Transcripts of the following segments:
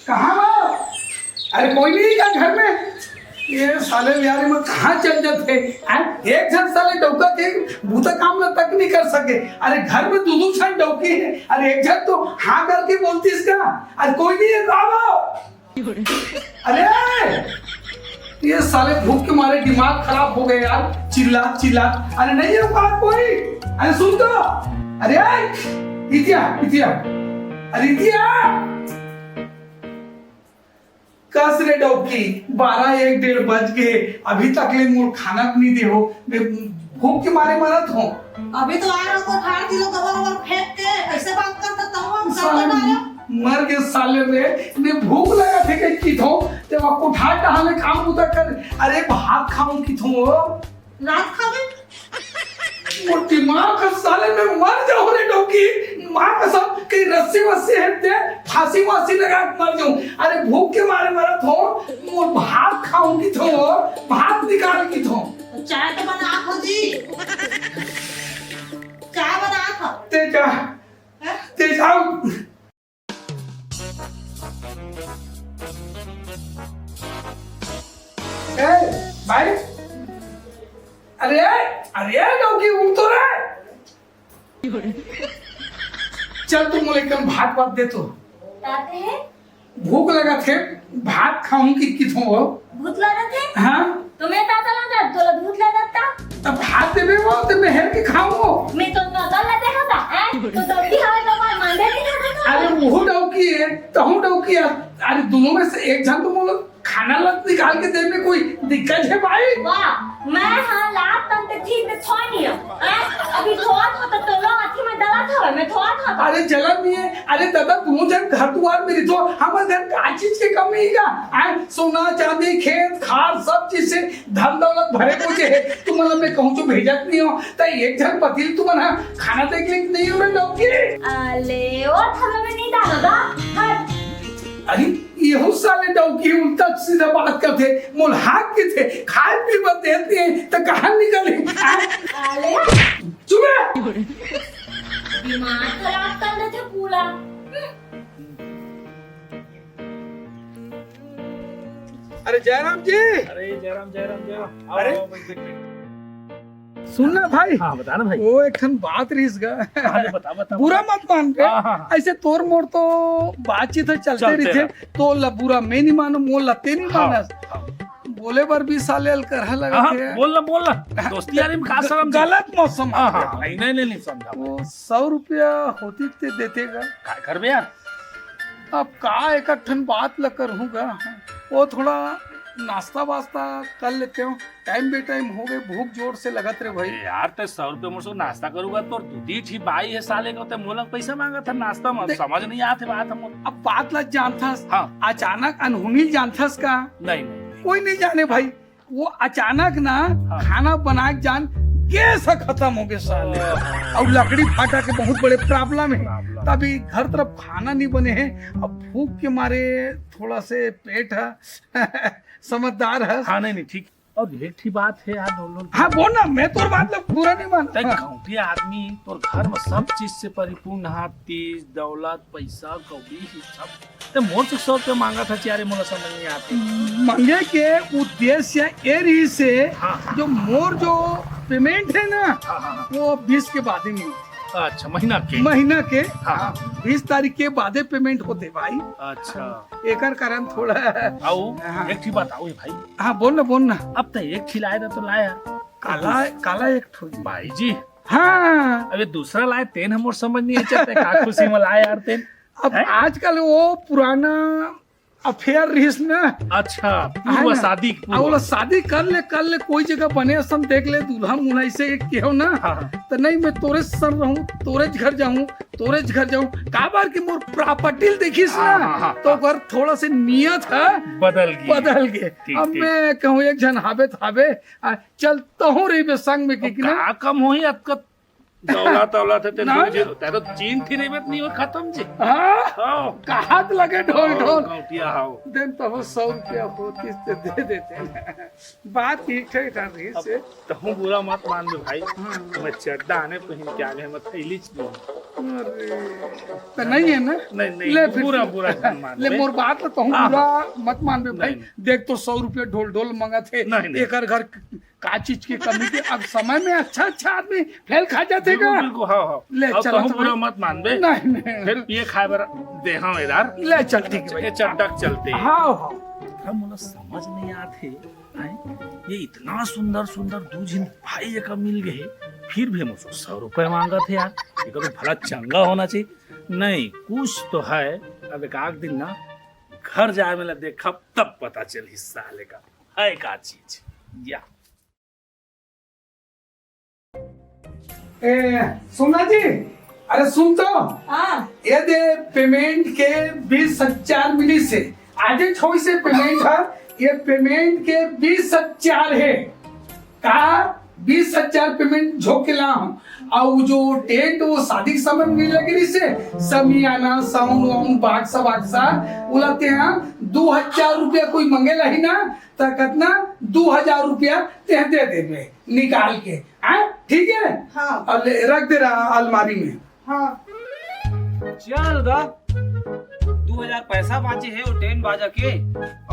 कहाँ हो? अरे कोई नहीं क्या घर में? ये साले यार में कहाँ चल जाते एक जन साले डौका के भूता काम में तक नहीं कर सके। अरे घर में दो छन डौकी है। अरे एक जन तो हाँ करके बोलती इसका। अरे कोई नहीं है अरे ये साले भूख के मारे दिमाग खराब हो गए यार। चिल्ला चिल्ला। अरे नहीं है बात कोई। अरे सुन तो। अरे इतिया इतिया। अरे इतिया कस रे डौकी 12-1-1:30 बज गए अभी तक ले मोर खाना नहीं दे हो। मैं भूख के मारे मरत हूँ। अभी तो आ रहा को खाड़ दिलो कबर फेंक के कैसे बात करता तमाम सब मर गए साले रे। मैं भूख लगा थे कि किथो ते वो कोठा टहाले काम उतर कर। अरे भात खाऊं किथो रात खावे वो दिमाग का साले में मर जाऊं रे डौकी। मां कसम कहीं रस्सी वस्सी है ते फांसी वासी लगा के मर जाऊं। अरे भूख के मारे मरत हो। वो भात खाऊं किथो भात निकाल किथो। चाय तो बना खो जी चाय बना खो ते जाओ। भाई अरे अरे डौकी उठ तो रहा। चल तुम लेकर भात वात दे तो लाते हैं भूख लगा थे भात खाऊं कि किथों हो। भूत लगा थे हाँ तुम्हें पता लगा तो भूत लगा था तब भात देवे वो तो मैं हेर के खाऊंगो। मैं तो नदल लगा था तो दौड़ी हवा तो मांडे नहीं खाता। अरे वो डौकी है तो हूँ डौकी है। अरे दोनों में से एक जन तो बोलो खाना लग निकाल के दे में कोई दिक्कत है भाई। वाह मैं हाँ लात तंते ठीक में छोड़ नहीं अभी थोड़ा था तो लो अथी में डला था मैं थोड़ा था। अरे जलन नहीं है। अरे दादा दोनों जन घर द्वार मेरी तो हमारे घर का चीज की कमी है। सोना चांदी खेत खार सब चीज से धन दौलत भरे मुझे है। तुम मतलब मैं कहूँ तो भेजत नहीं हो तो एक जन पति तुम ना खाना देख ले नहीं हो डौकी। अले और थला में नहीं डालो दा। अरे ये साले डौकी उल्टा सीधा बात करते मुल्हाक के थे खाए पी मत देते हैं तो कहाँ निकले। अले चुप दिमाग खराब कर देते पूरा। अरे जयराम जी। अरे जयराम जयराम जयराम। अरे सुनना भाई। हाँ बता ना भाई। वो एक खन बात रहीस गा। बता बता बुरा मत मान के। हाँ। ऐसे तोर मोर तो बातचीत चलते रहते तो ला बुरा मैं नहीं मानो मोल लते नहीं मानस। बोले बार भी साले अल करहा लगा थे। बोलना दोस्ती यारी में का शर्म। गलत मौसम। नहीं समझा। वो 100 रुपया होती ते देतेगा काय करबे यार। अब का एक ठन बात ल करूँगा। वो थोड़ा नाश्ता वास्ता कर लेते हो टाइम बे टाइम हो गए भूख जोर से लगत रे भाई। यार ते 100 रुपये मुझसे नाश्ता करूंगा तो दूधी छी भाई है साले को ते मोला पैसा मांगा था नाश्ता में समझ नहीं आते बात हम। अब बात ला जानथस। हाँ। अचानक अनहोनी जानथस का नहीं कोई नहीं जाने भाई। वो अचानक ना हाँ। खाना बना के जान कैसा खत्म हो गए साले। और लकड़ी फाटा के बहुत बड़े प्रॉब्लम है। तभी घर तरफ खाना नहीं बने हैं। अब भूख के मारे थोड़ा से पेट है समझदार है। हाँ नहीं ठीक। और एक ठीक बात है यार दोनों। हाँ बोल ना मैं तो मतलब पूरा नहीं मानता। गाँव आदमी तो घर में सब चीज से परिपूर्ण है तेज दौलत पैसा कौड़ी सब। तो मोर से 100 रुपया मांगा था यार मोला समझ नहीं आती। मांगे के उद्देश्य ये रही से हाँ। जो मोर जो पेमेंट है ना हाँ। वो 20 के बाद ही मिलती। अच्छा महीना के हाँ 20 तारीख के बाद पेमेंट होते भाई। अच्छा एकर कारण थोड़ा आओ हाँ। एक ठीक बात आओ भाई। हाँ बोल ना। अब तो एक खिलाए था तो लाया काला एक ठोक भाई जी। हाँ अबे दूसरा लाए तेन हमोर समझ नहीं आते का खुशी में लाया यार तेन। अब आजकल वो पुराना अफेयर रहीस ना। अच्छा पूर्व शादी वो शादी कर ले कोई जगह बने सम देख ले दूल्हा मुनाई से केहो ना। हाँ। तो नहीं मैं तोरे सर रहूं तोरे घर जाऊं का बार की मोर प्रॉपर्टी देखिस ना। हाँ। तो अगर थोड़ा से नियत है बदल गए। अब मैं कहूँ एक जन हावे चलता हूँ रे संग में कि ना कम हो ही आपका दौलत है तो चीन थी नहीं नहीं हो खत्म जी। हाँ कहात लगे ढोल हाओ देन तो 100 रुपया होती दे देते हैं। बात ठीक है रही से तो बुरा मत मान लो भाई। मैं चड्डा आने पहन के आ गए मैं थैली तो नहीं है ना? नहीं, ले फिर पूरा मान ले बे। मोर बात तो कहूँ हाँ, पूरा मत मान बे भाई। नहीं। देख तो 100 रुपये ढोल ढोल मंगा थे, नहीं। एक घर का चीज की कमी थी। अब समय में अच्छा आदमी फेल खा जाते का। बिल्कुल हाँ ले, अब चलो कहूँ तो पूरा भाई। मत मान बे। नहीं फिर ये खाए बर दे हाँ इधर ले चल ठीक है भाई। ये चड्डक चलते हैं। हाँ हम मुला समझ नहीं आते ये इतना सुंदर दूध जिन भाई जगह मिल गए फिर भी मुझको 100 रुपए मांगा थे यार। ये तो भला चंगा होना चाहिए। नहीं कुछ तो है। अब एक आध दिन ना घर जाए में देखा तब पता चल हिस्सा लेगा है का चीज या सोना जी, अरे सुन तो हाँ ये दे पेमेंट के 20,000 मिली से आज छोई से पेमेंट है। ये पेमेंट के 20,000 है का 20,000 पेमेंट झोंके ला हूँ। और जो टेंट वो शादी के समय में लगी से समियाना साउंड वाउंड बाक्सा उलाते हैं 2,000 रुपया कोई मंगेला ही ना तो कितना 2,000 रुपया ते दे दे निकाल के। हाँ ठीक है। हाँ अब रख दे रहा अलमारी में। हाँ चल दा 2,000 पैसा बाचे है और टेन बाजा के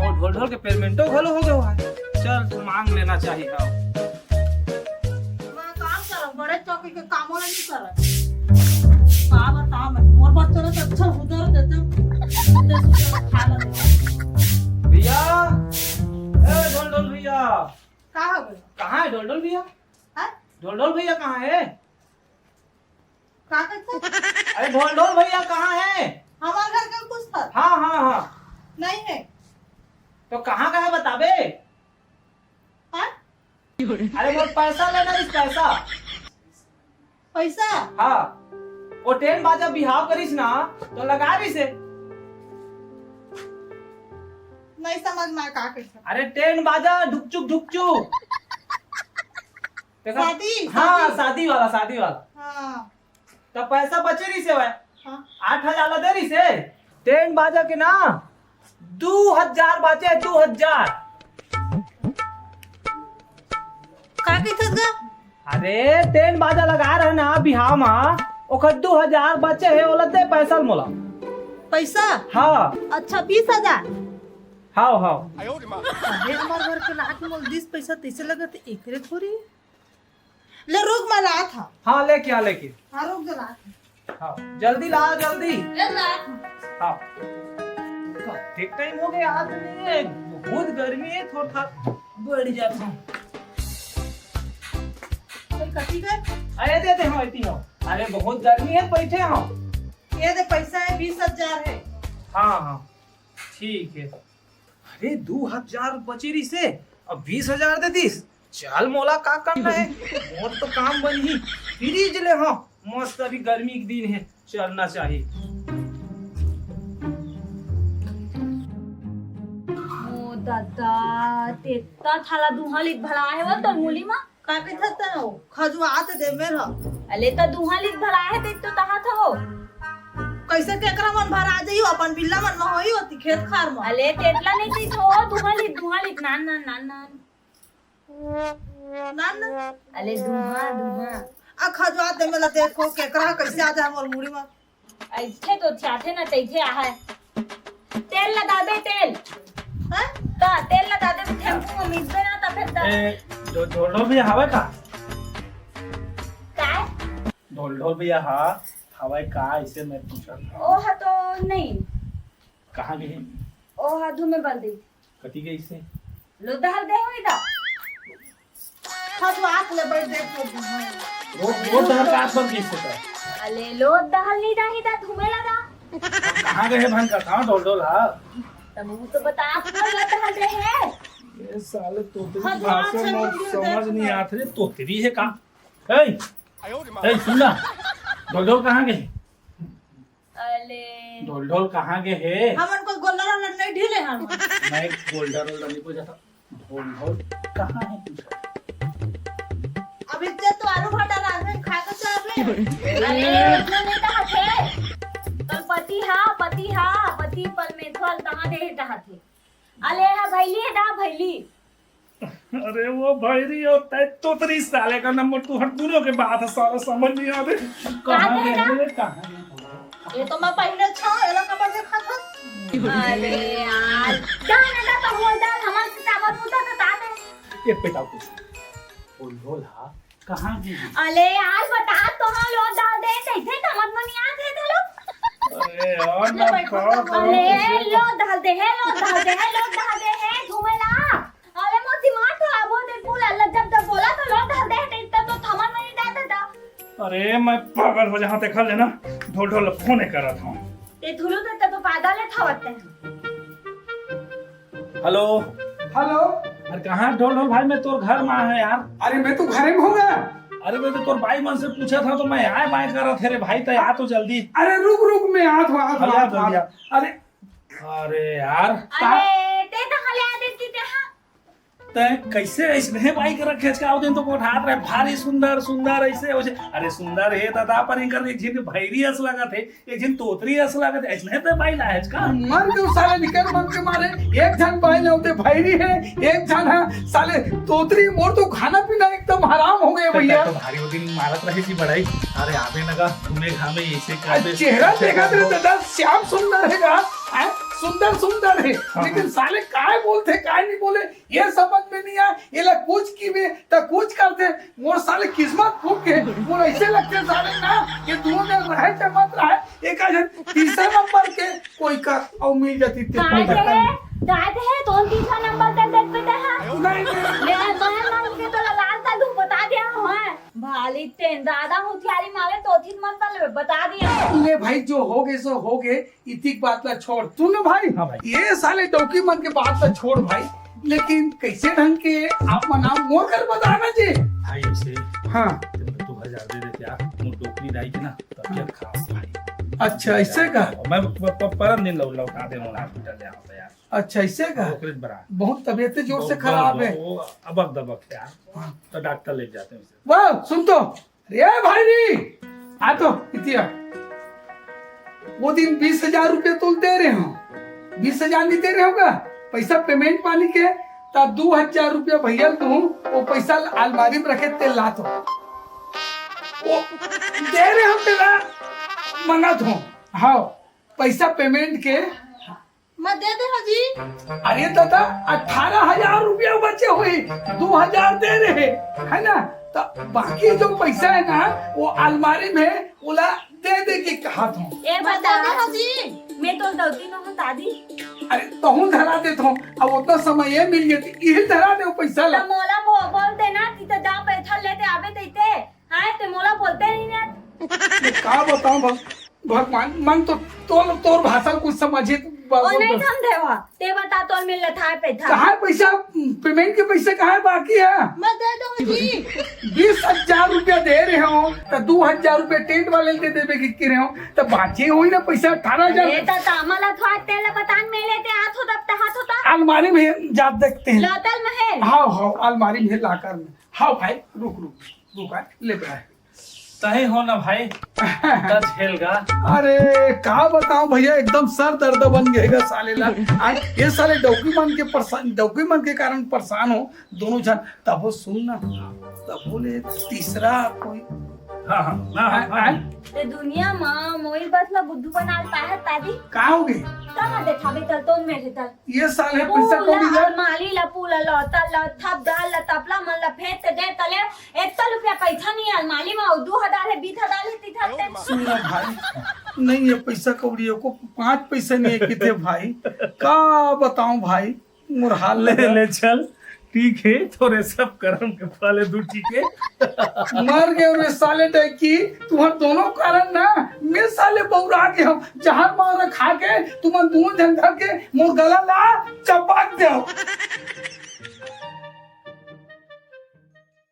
और ढोल ढोल के पेमेंटो घलो हो गयो है। चल मांग लेना चाहिए। हाँ मैं काम करब बड़े चौकी के कामों नहीं करब। का बता मैं मोर बच्चों ने तो अच्छा सुधर देते खा ले। भैया ए ढोल ढोल भैया का हो गया? कहाँ है ढोल ढोल भैया? हाँ ढोल ढोल भैया कहाँ है? का कहते? अरे ढोल ढोल भैया कहाँ है? हमारे घर का कुछ था हाँ नहीं है। तो कहाँ का है बताबे? हाँ अरे वो पैसा लेना इस पैसा। पैसा हाँ वो टेन बाजा बिहाव करीस ना तो लगा रही से। नहीं समझ में का कहते? अरे टेन बाजा ढुकचुक देखा? शादी हाँ शादी वाला हाँ तो पैसा बचे रही से भाई हाँ 8,000 दे रही से टेन बाजा के ना 2,000 बाचे 2,000। का कहते गा? अरे टेन बाजा लगा रहे ना बिहाव में ओकर 2,000 बचे है ओला दे पैसा मोला। पैसा हाँ अच्छा 20,000। हाँ अरे हमारे घर के लाख में 20 पैसा तैसे लगा तो एकरे थोड़ी ले रुक मैं ला था। हाँ लेके हाँ रुक जा ला हाँ जल्दी ला जल्दी। ले ला हाँ ठीक टाइम हो गया आज नहीं बहुत गर्मी है थोड़ा बढ़ जाता हूँ। कोई कटी गए? अरे देते हो इतनी हो। अरे बहुत गर्मी है बैठे हो। ये दे पैसा है 20,000 है। हाँ ठीक है। अरे 2,000 बची रही से अब 20,000 दे दीस। चल मोला का करना है मोर तो काम बन ही फ्रीज ले। हाँ मस्त अभी गर्मी के दिन है चलना चाहिए। ओ दादा तेता थाला दुहा लिख भला है वो तो मूली मा का कहते ता हो खजुआत दे मेरा अले तो दुहा लिख भला है ते तो तहा था हो कैसे केकरा मन भर आ जाइयो अपन बिल्ला मन में होई होती खेत खार में। अले तेतला नहीं थी तो दुहा लिख नान ना अले दुहा आ खजुआत दे मेला देखो केकरा कैसे आ जाए मोर मुड़ी में। ऐसे तो चाहते ना तैथे आ है तेल लगा दे तेल हैं ता तेल लगा दे टेम्पू में मिलबे ना ता फिर ता ढोल भैया हवा का काय ढोल भैया हाँ हवा का इसे मैं पूछा था। ओ हा तो नहीं कहाँ गए ओ हा धुमे बल दे कटी गई से लो दहल दे होई दा खजुआत ले बैठ देखो वो डर का बन गई से तो। अले लो दहल नहीं दा ही दा धुमे लगा कहाँ गए भान का कहाँ ढोल हाँ तब वो तो बता आपको लो दहल दे है ये साले तोतरी हाँ, भाषा अच्छा, में मुझे समझ देखो। नहीं आते रे तोतरी है का ए सुनना ढोल कहाँ गए अले ढोल कहाँ गए है हमन को गोल्लर नहीं ढीले हम मैं गोल्डर नहीं पूछा था ढोल कहाँ है पूछा। अभी ते तो आलू भटा रांधे खा के चाहे अरे इतना नहीं दा थे कल पति परमेश्वर कहाँ दे दा थे अले हा भैली है दा भैली अरे वो भैरी और तोतरी साले का नंबर तू हर दोनों के बात है सारा समझ नहीं आते कहाँ गए कहाँ ये तो मैं पहले छा एला कबर देखा था। अरे यार दाना तो बोल दे हमन से चावल पूछा तो ताते एक बेटा कुछ बोल बोला कहाँ गई अरे यार बता तो हम लोग डाल दे थे समझ में नहीं आते थे लोग अरे यार ना अरे लो डाल दे है घूमेला अरे मोर दिमाग खराब हो दे बोला जब बोला तो लो डाल दे तो थमन में नहीं डालता था। अरे मैं पागल हो जहाँ देखा लेना ढोल ढोल फोन कर रहा था ये थुलू देता तो पागल है थावते हेलो हेलो। अरे कहाँ ढोल ढोल भाई मैं तोर घर में है यार अरे मैं तो घरे में होगा। अरे मैं तो तोर भाई मन से पूछा था तो मैं आए बाय कर रहा थे रे भाई तो आ तो जल्दी अरे रुक मैं जल्दी आ। अरे अरे यार अरे ते कहां ले आ देती ते हां तय कैसे ऐसे बाइक रखे का दिन तो कोठ हाथ रहे भारी सुंदर सुंदर ऐसे हो अरे सुंदर है दादा पर इनकर एक जिन भैरी अस लगा थे एक जिन तोतरी अस लगा थे ऐसे तो बाइल है का मन के साले निकल मन के मारे एक जन बाइल होते भैरी है एक जन है साले तोतरी मोर तो खाना पीना एकदम हराम हो गए भैया। तो भारी वो दिन मारत रही थी बड़ाई अरे आवे नगा घूमे घामे ऐसे कर चेहरा देखा थे दादा श्याम सुंदर है का सुंदर है लेकिन साले काय बोलते काय नहीं बोले ये समझ में नहीं आया ये लोग कुछ की भी तो कुछ करते मोर साले किस्मत फूक के मोर ऐसे लगते साले ना ये दोनों ने रहे के मत रहे एक आज तीसरा नंबर के कोई का और मिल जाती थी दाद है दोन तीसरा नंबर तक देख बेटा हां नहीं ले मैं मांग के तो लाल ता दूं बता दिया है भाली तेन दादा मुठियारी मारे तो ठीक मत पाले बता दिया ले भाई जो हो गए सो हो गए इतिक बात ला छोड़ तू ना भाई। हाँ भाई। ये साले डौकी मन के बात ला छोड़ भाई लेकिन कैसे ढंग के आप नाम मोर कर बताना जी भाई ऐसे हाँ 2000 दे देते यार मुझ डोकरी दाई की ना तबियत खास भाई अच्छा ऐसे का मैं परम दिन लौटा दे हॉस्पिटल ले आओ यार अच्छा ऐसे का ओकरे बरा बहुत तबीयत जोर से खराब है। वो अबक दबक यार तो डॉक्टर ले जाते हैं वाह सुन तो रे भाई जी आ तो इतिया वो दिन 20,000 रुपये तुल दे रहे हो 20,000 नहीं दे रहे होगा पैसा पेमेंट पानी के तब 2,000 रुपया भैया दूं वो पैसा अलमारी में रखे तेल ला तो वो दे रहे हो तेला मंगा दो हाँ पैसा पेमेंट के मैं दे दे हाजी। अरे दादा 18,000 रुपया बचे हुए 2,000 दे रहे है ना तो बाकी जो पैसा है ना वो अलमारी में उला दे के कहा था ए बता दे हाजी मैं तो गलती न हूं दादी अरे तो हूँ धरा देता हूँ अब उतना समय ये मिल गया यही धरा दे पैसा ला मोला बोल देना कि तो जा पैसा लेते आवे देते हां ते मोला बोलते नहीं ना का बताऊं भगवान मन तो तोर भाषा कुछ समझे ओ नहीं समझेवा ते बता तो मिल था पैसा कहाँ पैसा पेमेंट के पैसे कहाँ बाकी है मैं दे दूं हाजी। 20,000 रुपया दे रहे हो तो 2,000 रुपया टेंट वाले दे देवे की रहे हो तो बाकी हुई ना पैसा 18,000 ये तो तामला थोड़ा तेल बतान में लेते हाथ होता अलमारी में जा देखते हैं लौटल महल हाँ अलमारी में लाकर में हाँ भाई रुक ले रहा है तहे हो ना भाई टच हेलगा अरे का बताऊं भैया एकदम सर दर्द बन गएगा साले ला आज ये साले डॉक्यूमेंट के कारण परेशान हो दोनों जन तब वो सुन ना तब बोले तीसरा कोई हाँ ते दुनिया मां मोई बसला बुद्धू बनाल पाहत तादी कहाँ हो गई तना देखावे तल तो में तल ये साल है पैसा कौड़ी जा माली ला पूला ला तल थप डाल ला तपला मन ला फेंक दे तले 1 रुपया पैसा नहीं अलमारी में 2,000 है 20,000 है 30,000 सुन ना भाई नहीं ये पैसा कौड़ी को 5 पैसे नहीं है कितने भाई का बताऊं भाई मोर हाल ले चल ठीक है थोड़े सब कर्म के फले दू ठीक है मर गए रे साले टैकी तुम्हार दोनों कारण ना मैं साले बौरा के हम जहर मार खा के तुम दोनों जन धर के मोर गला ला चपाक दो